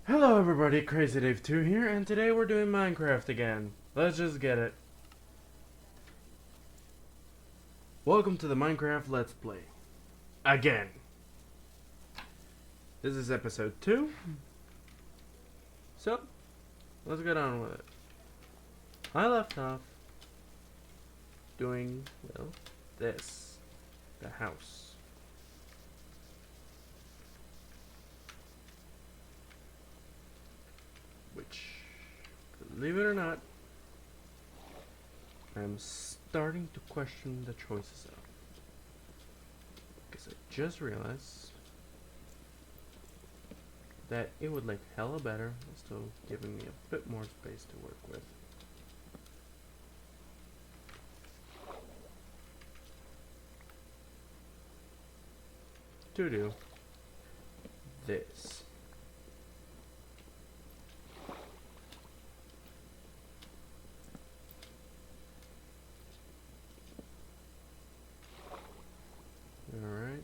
Hello everybody, Crazy Dave 2 here, and today we're doing Minecraft again. Let's just get it. Welcome to the Minecraft Let's Play. Again. This is episode 2. So, let's get on with it. I left off doing, well, this. The house. Which, believe it or not, I'm starting to question the choices of. Because I just realized that it would look hella better, still giving me a bit more space to work with. To do this. Alright.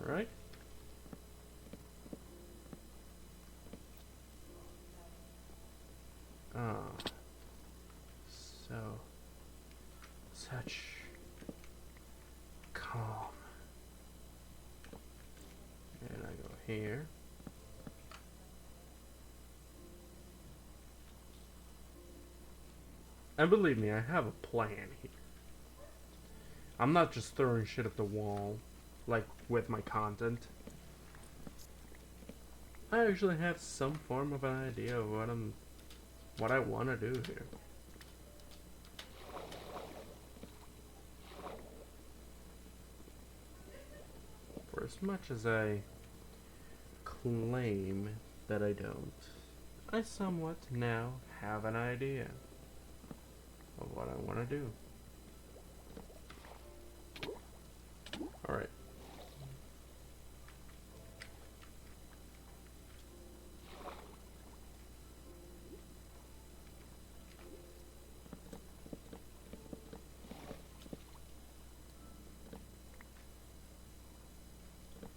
Alright. Ah. So. Such calm. And I go here. And believe me, I have a plan here. I'm not just throwing shit at the wall, like with my content. I actually have some form of an idea of what I want to do here. For as much as I claim that I don't, I somewhat now have an idea of what I want to do. Alright.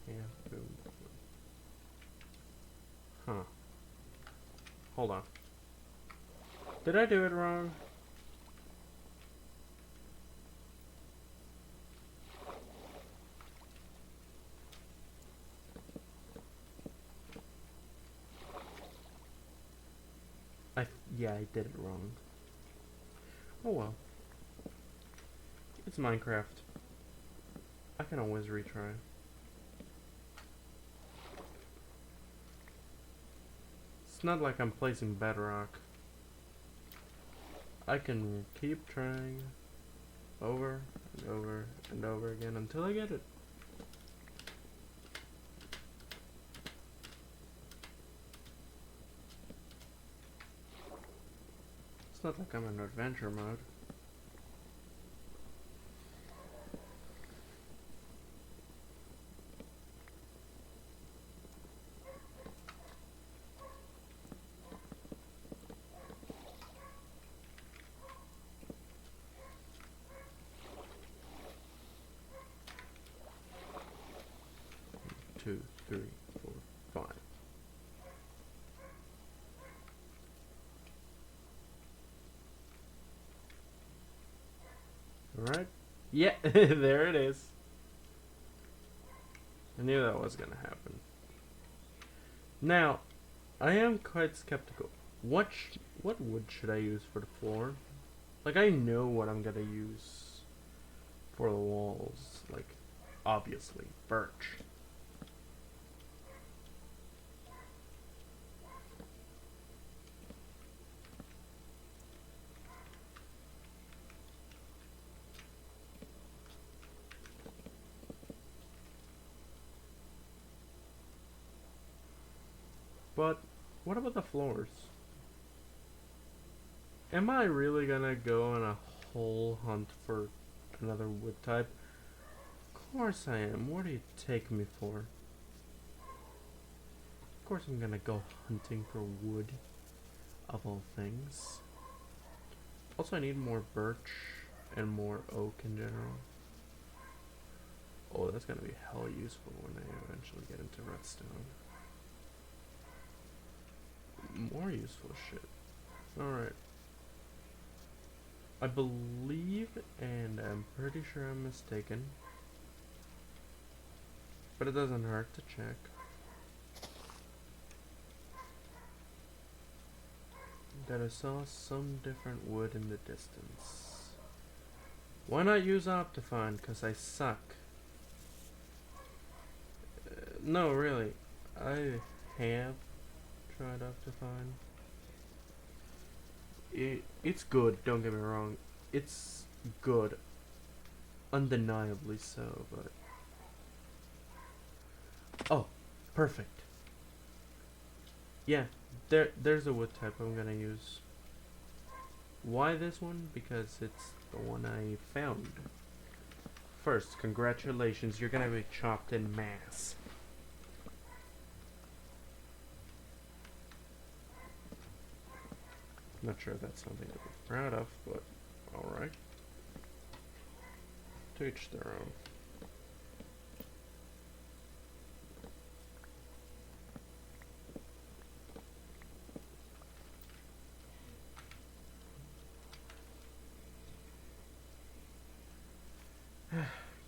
Yeah, boom. Huh. Hold on. Did I do it wrong? Yeah, I did it wrong. Oh well. It's Minecraft. I can always retry. It's not like I'm placing bedrock. I can keep trying over and over and over again until I get it. It's not like I'm in adventure mode. Two, three, four, five. Alright. Yeah, there it is. I knew that was gonna happen. Now, I am quite skeptical. What wood should I use for the floor? Like, I know what I'm gonna use for the walls. Like, obviously, birch. But what about the floors? Am I really gonna go on a whole hunt for another wood type? Of course I am. What do you take me for? Of course I'm gonna go hunting for wood, of all things. Also, I need more birch and more oak in general. Oh, that's gonna be hella useful when I eventually get into redstone. More useful shit. Alright. I believe, and I'm pretty sure I'm mistaken, but it doesn't hurt to check, that I saw some different wood in the distance. Why not use Optifine? Cause I suck. No, really. I have tried Optifine. It's good, don't get me wrong. It's good. Undeniably so, but... Oh, perfect. Yeah, there's a wood type I'm gonna use. Why this one? Because it's the one I found. First, congratulations, you're gonna be chopped in mass. Not sure that's something to be proud of, but alright. To each their own.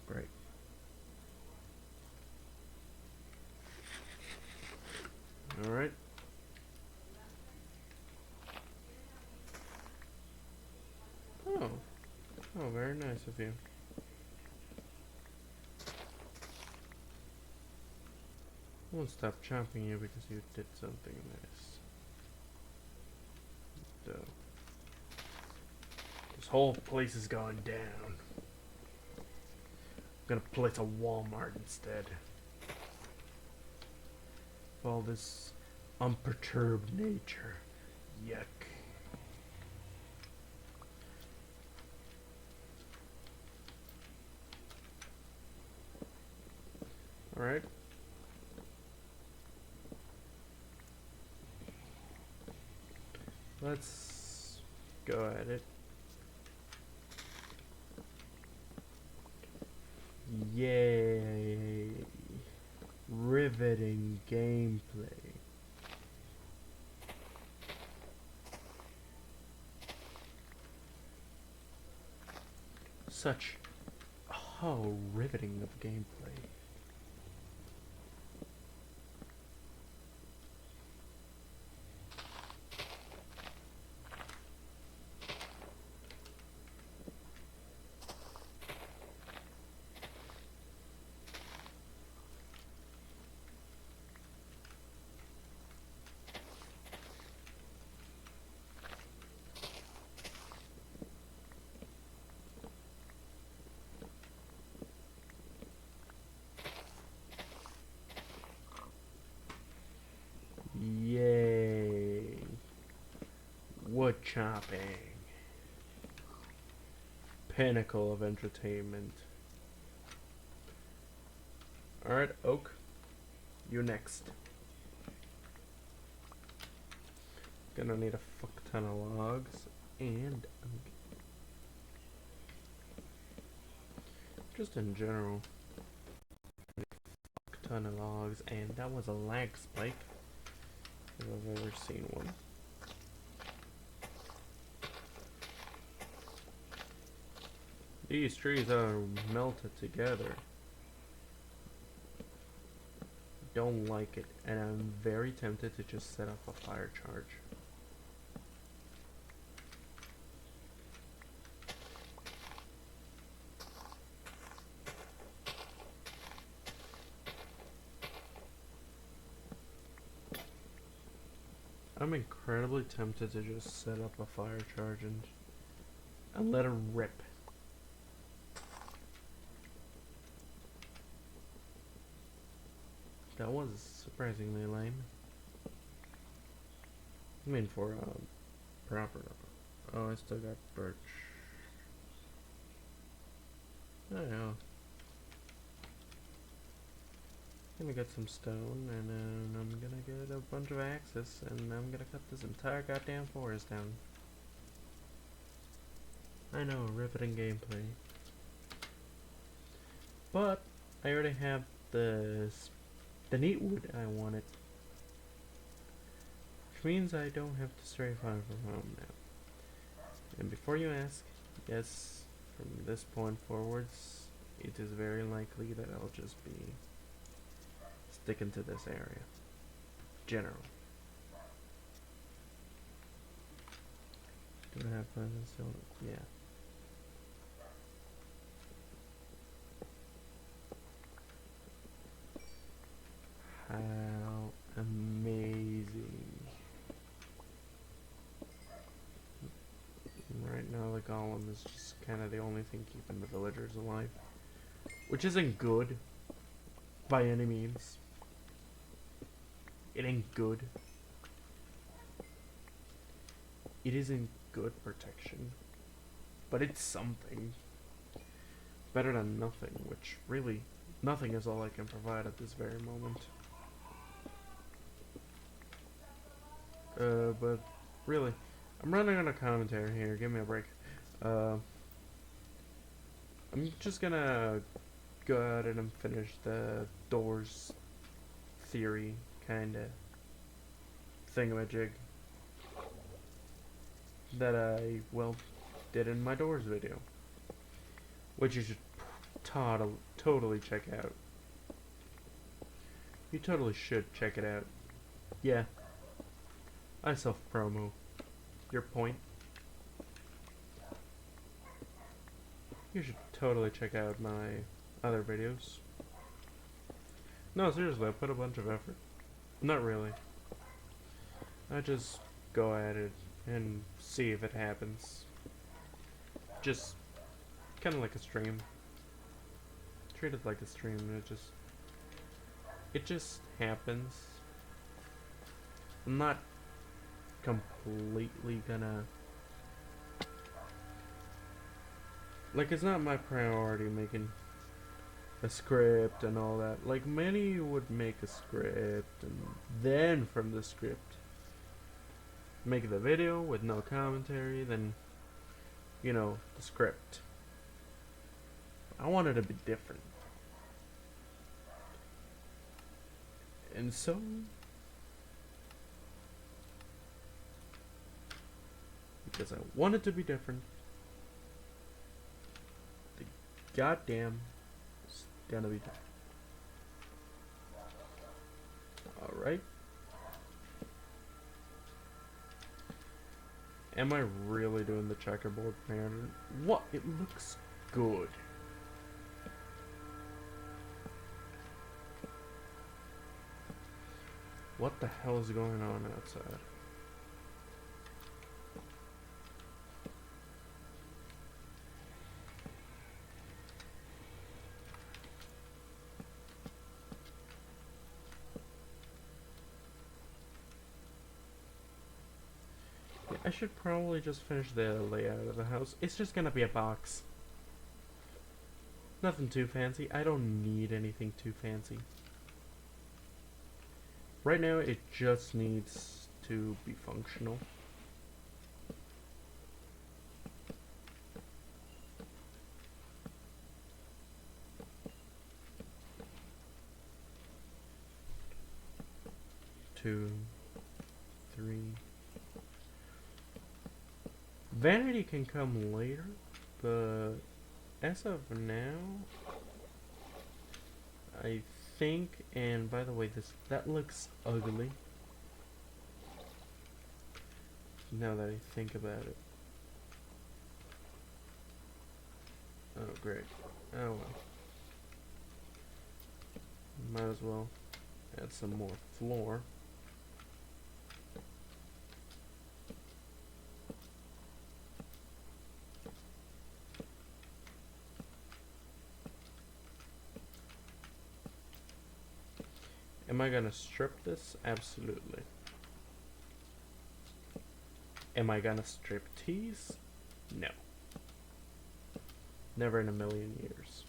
Great. Alright. Oh. Oh, very nice of you. I won't stop chomping you because you did something nice. Though. This whole place is going down. I'm gonna place a Walmart instead. All this unperturbed nature. Yuck. Alright. Let's go at it. Yay. Riveting gameplay. Such riveting of gameplay. Yay. Wood chopping. Pinnacle of entertainment. Alright, Oak. You next. Gonna need a fuck ton of logs. And just in general. Fuck ton of logs. And that was a lag spike. If I've ever seen one. These trees are melted together. Don't like it, and I'm very tempted to just set up a fire charge. I'm incredibly tempted to just set up a fire charge and let it rip. That was surprisingly lame. I mean for proper. Oh, I still got birch. Oh yeah. Gonna get some stone, and then I'm gonna get a bunch of axes, and I'm gonna cut this entire goddamn forest down. I know, riveting gameplay. But I already have the neat wood I wanted, which means I don't have to stray far from home now. And before you ask, yes, from this point forwards, it is very likely that I'll just be sticking to this area. General. Do I have pleasant stone? Yeah. How amazing. Right now the golem is just kind of the only thing keeping the villagers alive. Which isn't good. By any means. It ain't good. It isn't good protection. But it's something. Better than nothing, which really, nothing is all I can provide at this very moment. But really, I'm running out of commentary here. Give me a break. I'm just gonna go out and finish the doors theory kinda thingamajig that I, well, did in my doors video, which you should totally check out. You totally should check it out. Yeah, I self-promo. Your point? You should totally check out my other videos. No, seriously, I put a bunch of effort. Not really. I just go at it and see if it happens. Just kind of like a stream. Treat it like a stream, and it just happens. I'm not completely gonna, like, it's not my priority making a script and all that. Like, many would make a script and then from the script make the video with no commentary, then, you know, the script. I wanted to be different. And so, because I wanted to be different, the goddamn is gonna be different. Alright. Am I really doing the checkerboard pattern? What? It looks good. What the hell is going on outside? Yeah, I should probably just finish the layout of the house. It's just gonna be a box. Nothing too fancy. I don't need anything too fancy. Right now, it just needs to be functional. Two, three. Vanity can come later, but as of now, I think, and by the way, that looks ugly. Now that I think about it. Oh, great. Oh well. Might as well add some more floor. Am I gonna strip this? Absolutely. Am I gonna strip tease? No. Never in a million years.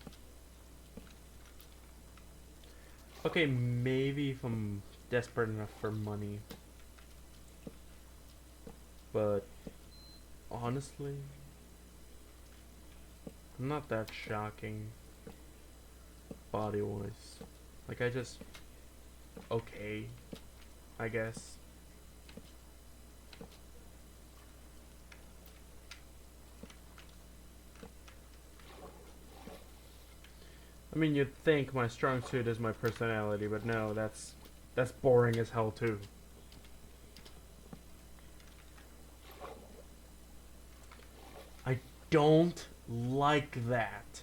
Okay, maybe if I'm desperate enough for money. But honestly, I'm not that shocking body wise. Like I just okay, I guess. I mean, you'd think my strong suit is my personality, but no, that's boring as hell too. I don't like that.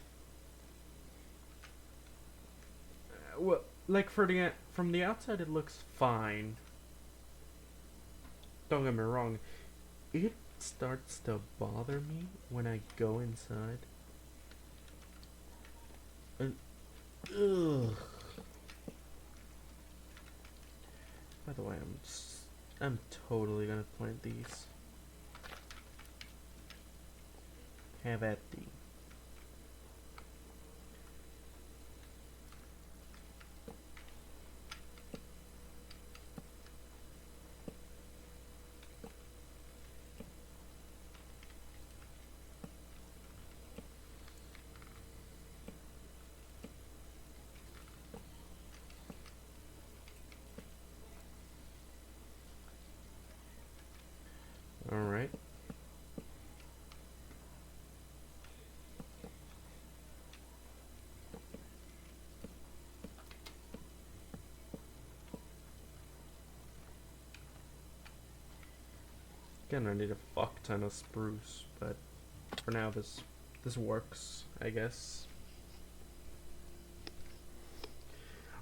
Well, like from the outside, it looks fine. Don't get me wrong. It starts to bother me when I go inside. And ugh. By the way, I'm totally gonna plant these. Have at thee. Alright. Again, I need a fuck ton of spruce, but for now this works, I guess.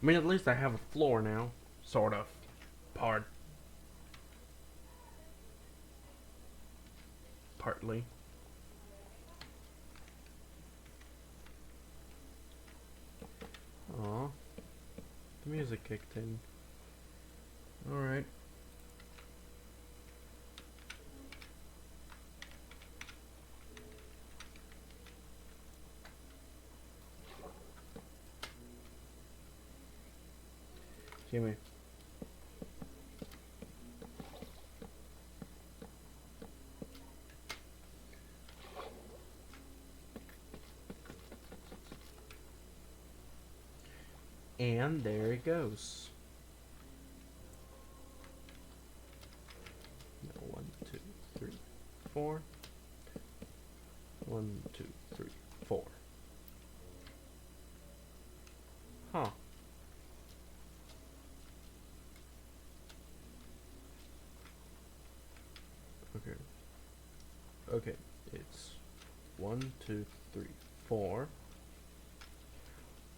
I mean, at least I have a floor now, sort of. Partly. Aw, the music kicked in. Alright. Gimme. And there it goes. No, 1, 2, 3, 4. 1, 2, 3, 4. Huh. Okay. Okay. It's 1, 2, 3, 4.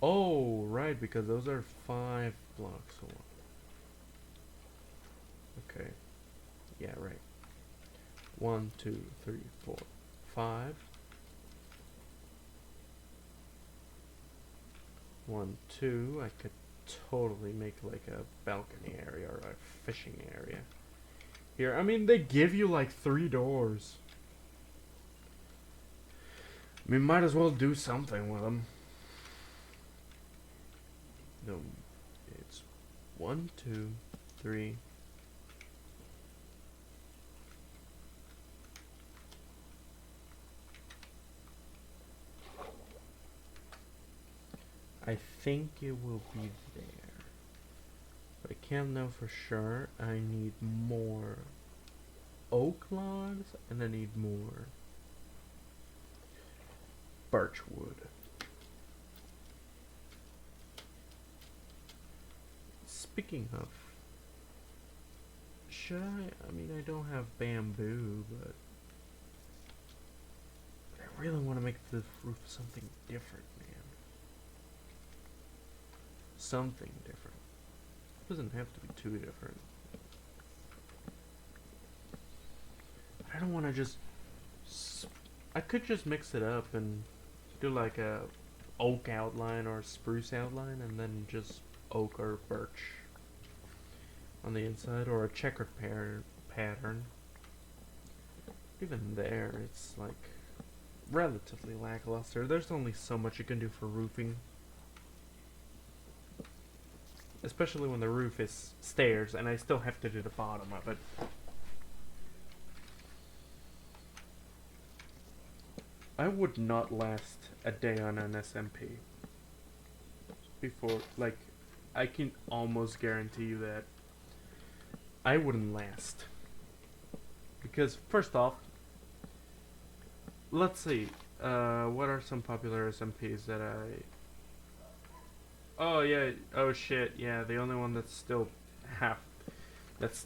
Oh, right, because those are 5 blocks away. Okay. Yeah, right. 1, 2, 3, 4, 5. 1, 2. I could totally make like a balcony area or a fishing area. Here, I mean, they give you like 3 doors. I mean, might as well do something with them. No, it's 1, 2, 3. I think it will be there. But I can't know for sure. I need more oak logs and I need more birch wood. Speaking of, should I mean, I don't have bamboo, but I really want to make the roof something different, man. Something different. It doesn't have to be too different. I don't want to just... I could just mix it up and do like a oak outline or a spruce outline and then just oak or birch on the inside, or a checkered pattern. even there, it's like relatively lackluster. There's only so much you can do for roofing. Especially when the roof is stairs and I still have to do the bottom of it. I would not last a day on an SMP before, like, I can almost guarantee you that I wouldn't last. Because, first off, let's see, what are some popular SMPs that I... Oh yeah, oh shit, yeah, the only one that's still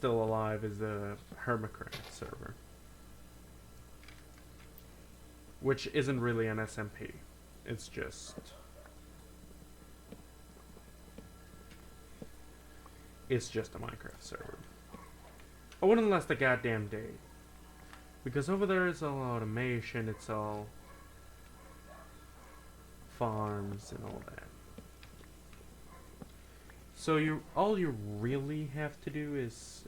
alive is the Hermitcraft server. Which isn't really an SMP. It's just... It's just a Minecraft server. I wouldn't last a goddamn day. Because over there it's all automation, it's all farms and all that. So all you really have to do is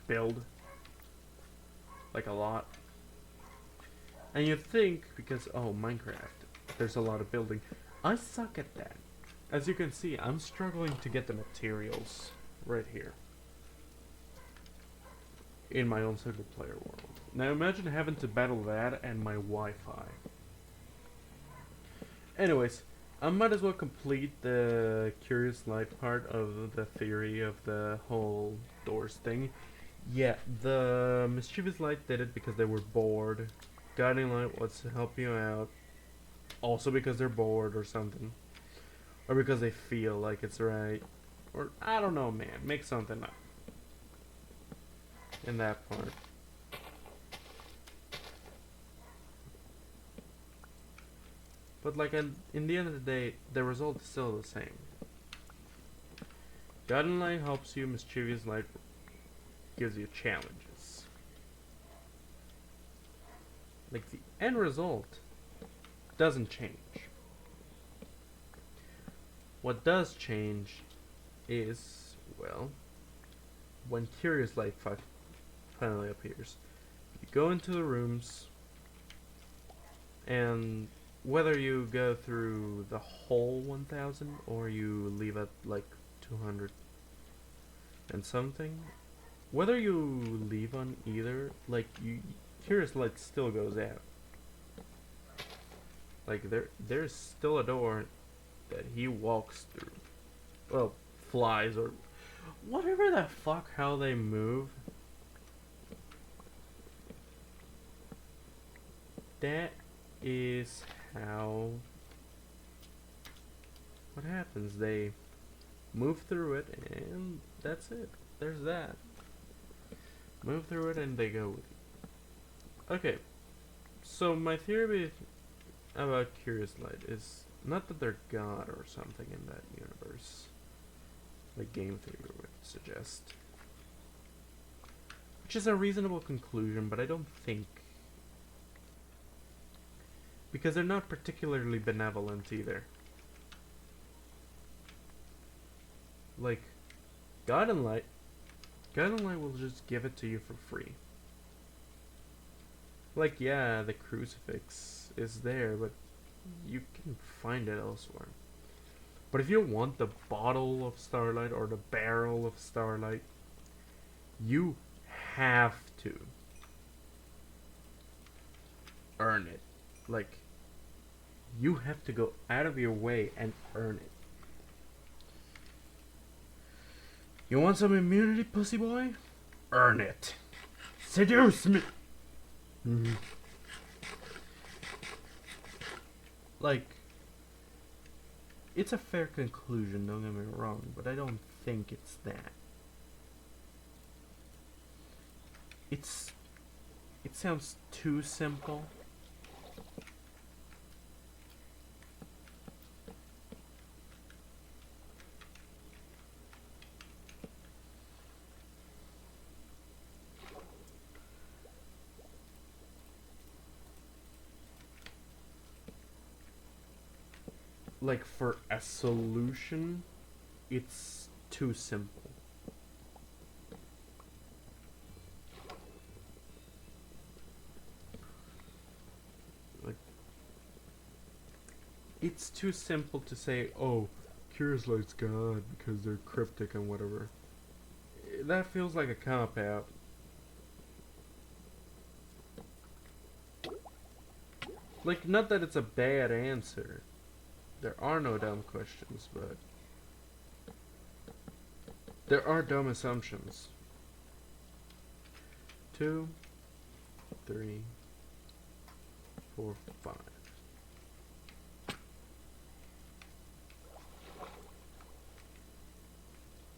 build, like a lot. And you think, because, oh, Minecraft, there's a lot of building. I suck at that. As you can see, I'm struggling to get the materials right here. In my own single player world. Now imagine having to battle that and my Wi-Fi. Anyways, I might as well complete the Curious Light part of the theory of the whole doors thing. Yeah, the Mischievous Light did it because they were bored. Guiding Light wants to help you out. Also because they're bored or something. Or because they feel like it's right. Or, I don't know, man. Make something up. In that part. But like in the end of the day, the result is still the same. Guiding Light helps you, Mischievous Light gives you challenges. Like the end result doesn't change. What does change is, well, when Curious Light finally appears. You go into the rooms, and whether you go through the whole 1000 or you leave at like 200 and something, whether you leave on either, like, Curious Light still goes out. Like, there's still a door that he walks through. Well, flies or whatever the fuck how they move. That is how... What happens? They move through it and that's it. There's that. Move through it and they go with you. Okay. So my theory about Curious Light is not that they're God or something in that universe, like game theory would suggest. Which is a reasonable conclusion, but I don't think. Because they're not particularly benevolent either. Like, Guiding Light will just give it to you for free. Like, yeah, the crucifix is there, but you can find it elsewhere. But if you want the bottle of Starlight or the barrel of Starlight, you have to earn it. Like, you have to go out of your way and earn it. You want some immunity, pussy boy? Earn it. Seduce me! Like, it's a fair conclusion, don't get me wrong, but I don't think it's that. It sounds too simple. Like, for a solution, it's too simple. it's too simple to say, oh, Curious Light's God because they're cryptic and whatever. That feels like a cop out. Like, not that it's a bad answer. There are no dumb questions, but there are dumb assumptions. 2, 3, 4, 5.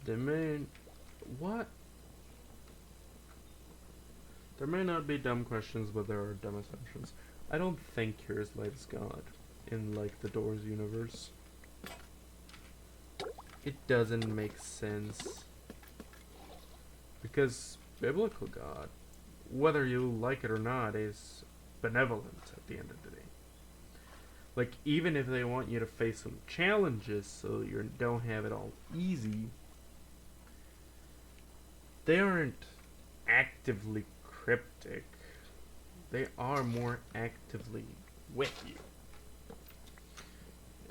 There may... What? There may not be dumb questions, but there are dumb assumptions. I don't think Curious Light is God in, like, the Doors universe. It doesn't make sense. Because biblical God, whether you like it or not, is benevolent at the end of the day. Like, even if they want you to face some challenges so you don't have it all easy, they aren't actively cryptic. They are more actively with you.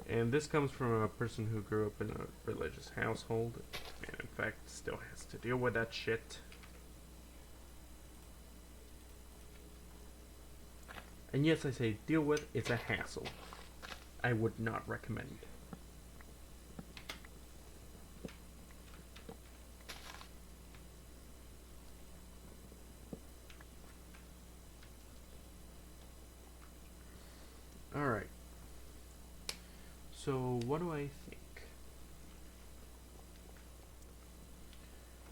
And this comes from a person who grew up in a religious household, and in fact still has to deal with that shit. And yes, I say deal with, it's a hassle. I would not recommend. Alright. So, what do I think?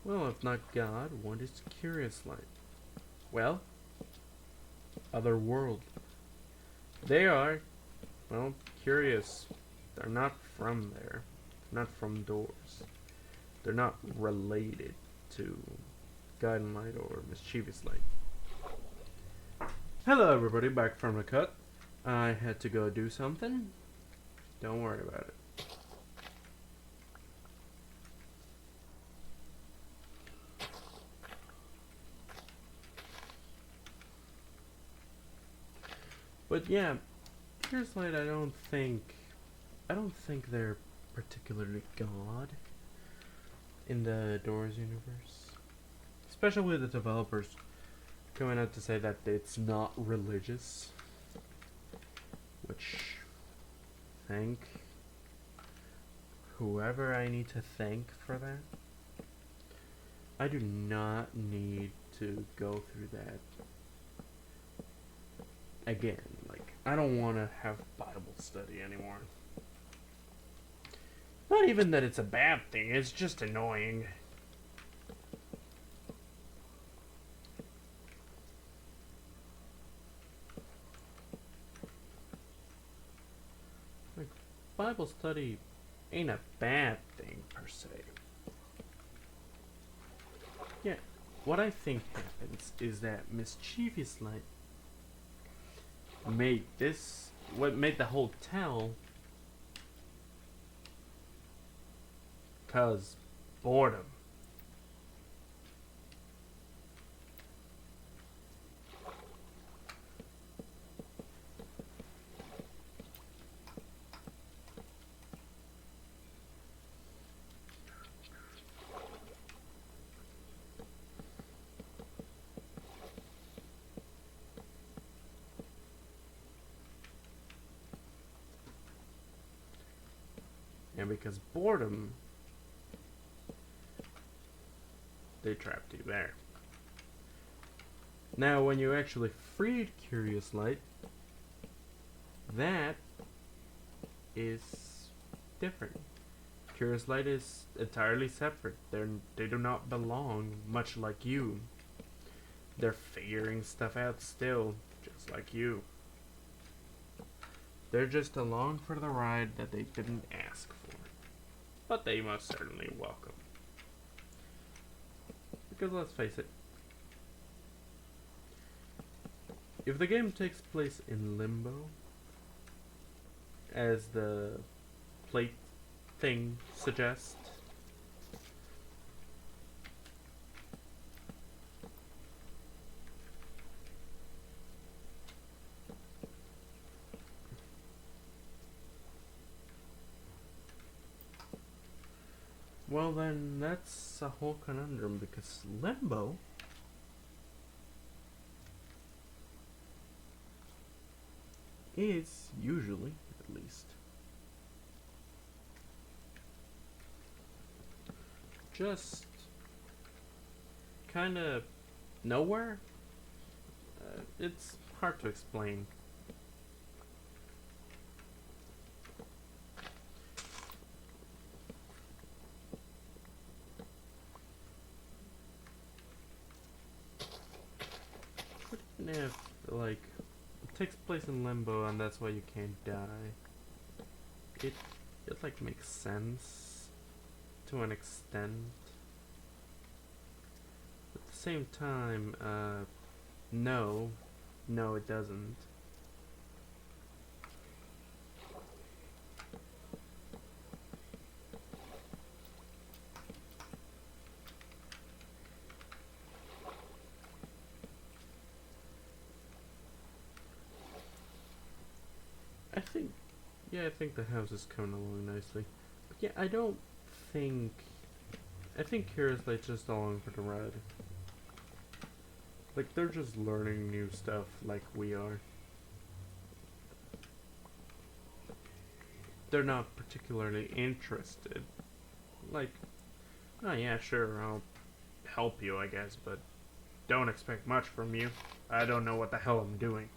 Well, if not God, what is Curious Light? Well, otherworldly. They are, well, curious. They're not from there. Not from Doors. They're not related to Guiding Light or Mischievous Light. Hello everybody, back from the cut. I had to go do something. Don't worry about it. But yeah, Curious Light, I don't think they're particularly God in the Doors universe. Especially with the developers coming out to say that it's not religious. Which, thank whoever I need to thank for that. I do not need to go through that again. Like, I don't want to have Bible study anymore. Not even that it's a bad thing, it's just annoying. Like, Bible study ain't a bad thing per se. Yeah, what I think happens is that Mischievous Light made this, what made the whole tell, cause boredom. And because boredom, they trapped you there. Now, when you actually freed Curious Light, that is different. Curious Light is entirely separate. They do not belong, much like you. They're figuring stuff out still, just like you. They're just along for the ride that they didn't ask for. But they most certainly welcome. Because let's face it, if the game takes place in limbo, as the plate thing suggests, Well then, that's a whole conundrum because Limbo is usually, at least, just kind of nowhere. It's hard to explain. But even if, like, it takes place in Limbo and that's why you can't die, it, it like, makes sense to an extent. At the same time, no, no, it doesn't. I think, yeah, I think the house is coming along nicely. But yeah, I don't think, I think Kira's like just along for the ride. Like, they're just learning new stuff like we are. They're not particularly interested. Like, oh yeah, sure, I'll help you, I guess, but don't expect much from you. I don't know what the hell I'm doing.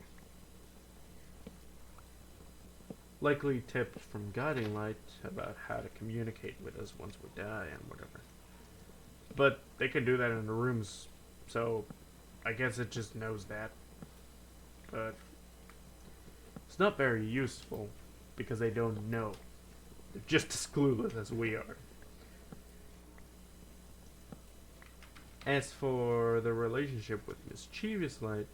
Likely tips from Guiding Light about how to communicate with us once we die and whatever. But they can do that in the rooms, so I guess it just knows that. But it's not very useful because they don't know. They're just as clueless as we are. As for the relationship with Mischievous Light,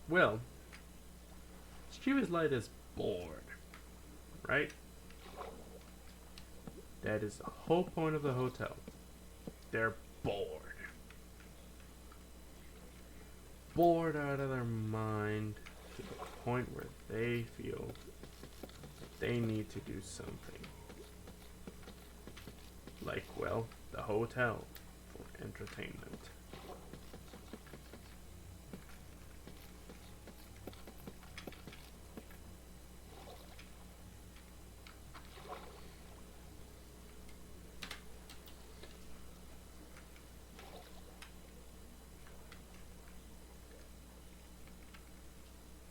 well, Mischievous Light is bored, right? That is the whole point of the hotel. They're bored. Bored out of their mind to the point where they feel they need to do something. Like, well, the hotel for entertainment.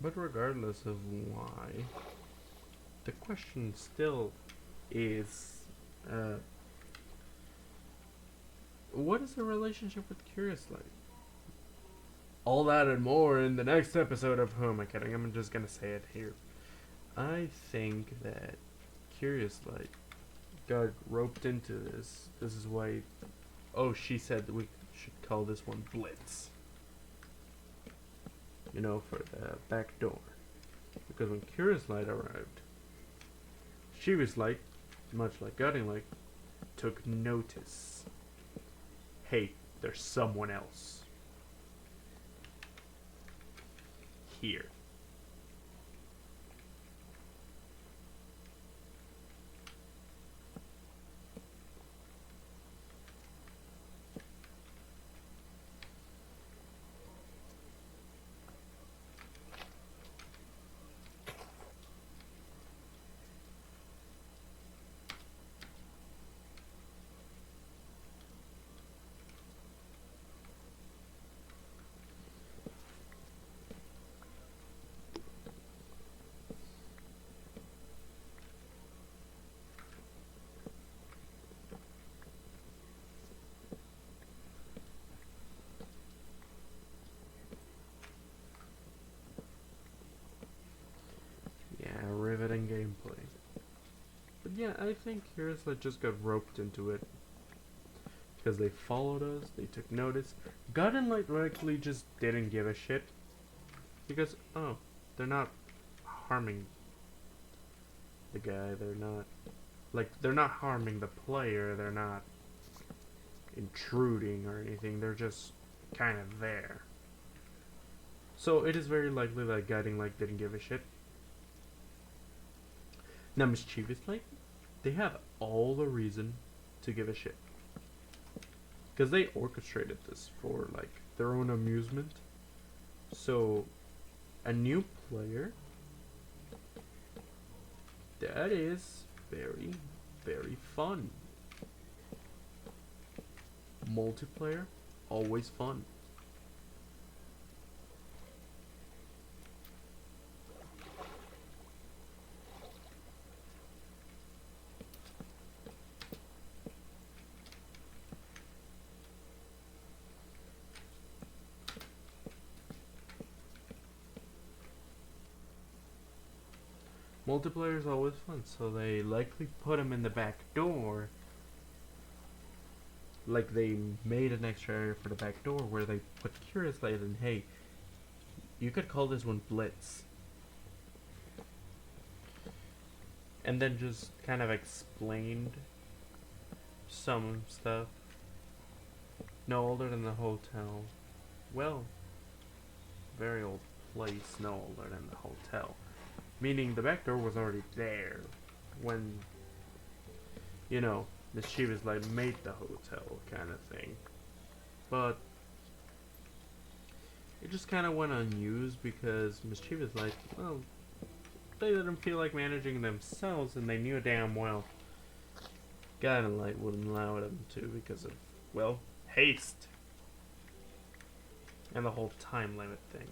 But regardless of why, the question still is, what is the relationship with Curious Light? All that and more in the next episode of Who Am I Kidding? I'm just gonna say it here. I think that Curious Light got roped into this. This is why, oh, she said that we should call this one Blitz. You know, for the back door. Because when Curious Light arrived, she was like, much like Guiding Light, took notice. Hey, there's someone else here. Yeah, riveting gameplay. But yeah, I think Curious Light just got roped into it. Because they followed us, they took notice. Guiding Light likely just didn't give a shit. Because, oh, they're not harming the guy, they're not, like, they're not harming the player, they're not intruding or anything, they're just kind of there. So it is very likely that Guiding Light didn't give a shit. Now Mischievous Light, they have all the reason to give a shit. Because they orchestrated this for, like, their own amusement. So, a new player, that is very, very fun. Multiplayer, always fun. Multiplayer is always fun, so they likely put him in the back door. Like they made an extra area for the back door where they put Curious Light and hey, you could call this one Blitz. And then just kind of explained some stuff. No older than the hotel. Well, very old place, no older than the hotel. Meaning the back door was already there when, you know, Mischievous Light made the hotel kind of thing. But it just kind of went unused because Mischievous Light, well, they didn't feel like managing themselves and they knew damn well Guiding Light wouldn't allow them to because of, well, haste. And the whole time limit thing.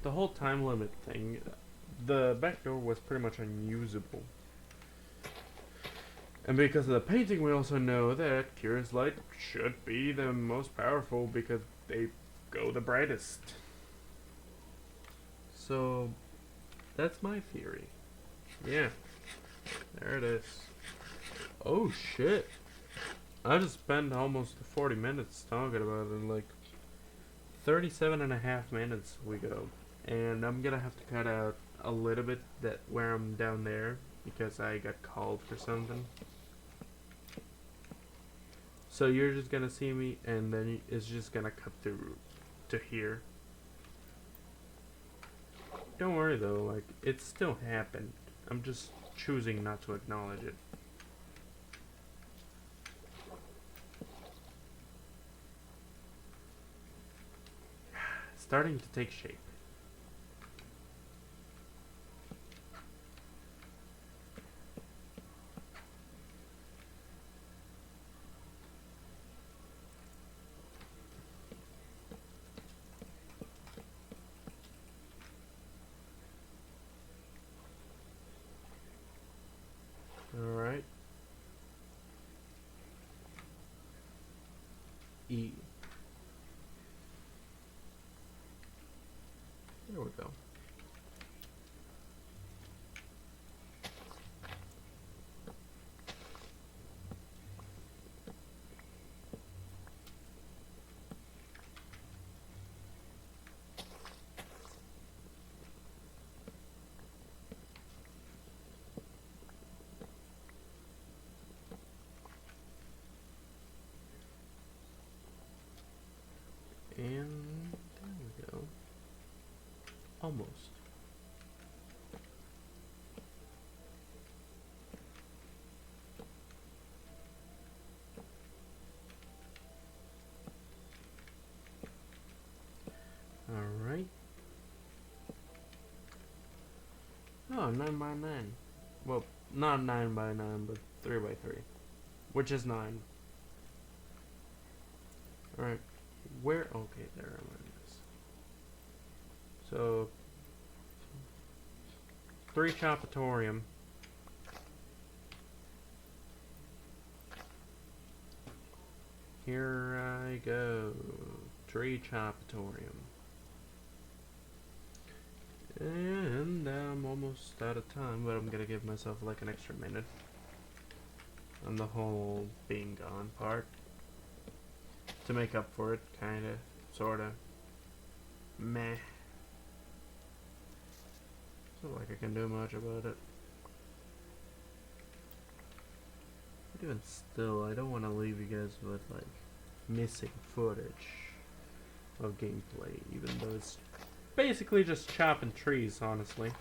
The whole time limit thing, the back door was pretty much unusable. And because of the painting, we also know that Curious Light should be the most powerful because they go the brightest. So, that's my theory. Yeah. There it is. Oh shit. I just spent almost 40 minutes talking about it. Like 37.5 minutes we go. And I'm gonna have to cut out a little bit that where I'm down there because I got called for something. So you're just gonna see me and then it's just gonna cut through to here. Don't worry though, like it still happened. I'm just choosing not to acknowledge it. Starting to take shape. Alright. E. There we go. And there we go. Almost. Alright. Oh, 9 by 9. Well, not 9 by 9, but 3 by 3. Which is 9. Alright. Where? Okay, there it is. So, 3 Chopatorium. Here I go. 3 Chopatorium. And I'm almost out of time, but I'm gonna give myself like an extra minute on the whole being gone part to make up for it, kinda, sorta. Meh. It's not like I can do much about it. But even still, I don't want to leave you guys with like missing footage of gameplay, even though it's basically just chopping trees, honestly.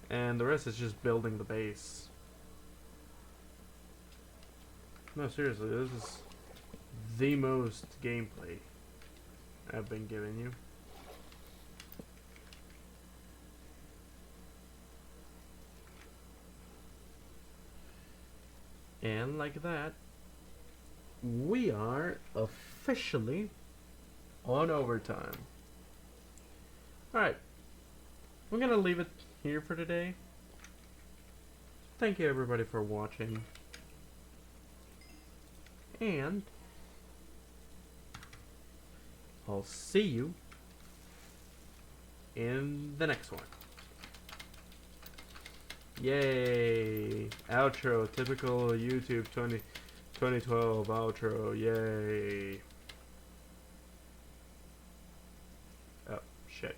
And the rest is just building the base. No, seriously, this is the most gameplay I've been giving you. And like that, we are officially on overtime. Alright, we're gonna leave it here for today. Thank you everybody for watching. And I'll see you in the next one. Yay! Outro, typical YouTube 2012 outro, yay! Oh, shit.